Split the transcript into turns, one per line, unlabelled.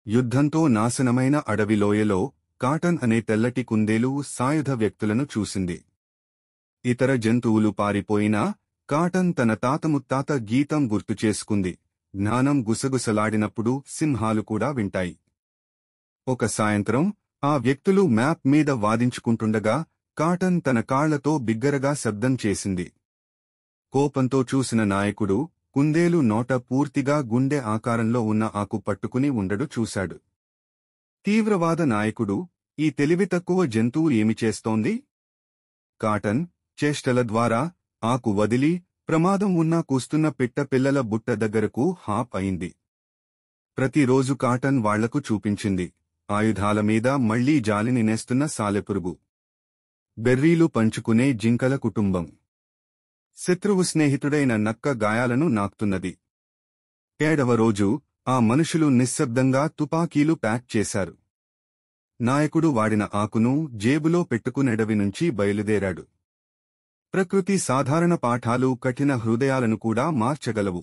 యుద్ధంతో నాశనమైన అడవిలోయలో cotton అనే తెల్లటి కుందేలు సాయుధ వ్యక్తులను చూసింది. ఇతర జంతువులు పారిపోయినా కాటన్ తన తాతముత్తాత గీతం గుర్తుచేసుకుంది. జ్ఞానం గుసగుసలాడినప్పుడు సింహాలు కూడా వింటాయి. ఒక సాయంత్రం ఆ వ్యక్తులు మ్యాప్ మీద వాదించుకుంటుండగా కాటన్ తన కాళ్లతో బిగ్గరగా శబ్దం చేసింది. కోపంతో చూసిన నాయకుడు కుందేలు నోట పూర్తిగా గుండె ఆకారంలో ఉన్న ఆకు పట్టుకుని ఉండడు చూశాడు. తీవ్రవాద నాయకుడు, ఈ తెలివితక్కువ జంతువు ఏమి చేస్తోంది? కాటన్ చేష్టల ద్వారా ఆకు వదిలి ప్రమాదం ఉన్నా కూస్తున్న పిట్ట పిల్లల బుట్ట దగ్గరకు హాప్ అయింది. ప్రతిరోజు కాటన్ వాళ్లకు చూపించింది. ఆయుధాల మీద మళ్లీ జాలిని నేస్తున్న సాలెపురుగు, బెర్రీలు పంచుకునే జింకల కుటుంబం, శత్రువు స్నేహితుడైన నక్క గాయాలను నాక్తున్నది. 7వ రోజు ఆ మనుషులు నిశ్శబ్దంగా తుపాకీలు ప్యాక్ చేశారు. నాయకుడు వాడిన ఆకును జేబులో పెట్టుకునెడవి నుంచి బయలుదేరాడు. ప్రకృతి సాధారణ పాఠాలు కఠిన హృదయాలను కూడా మార్చగలవు.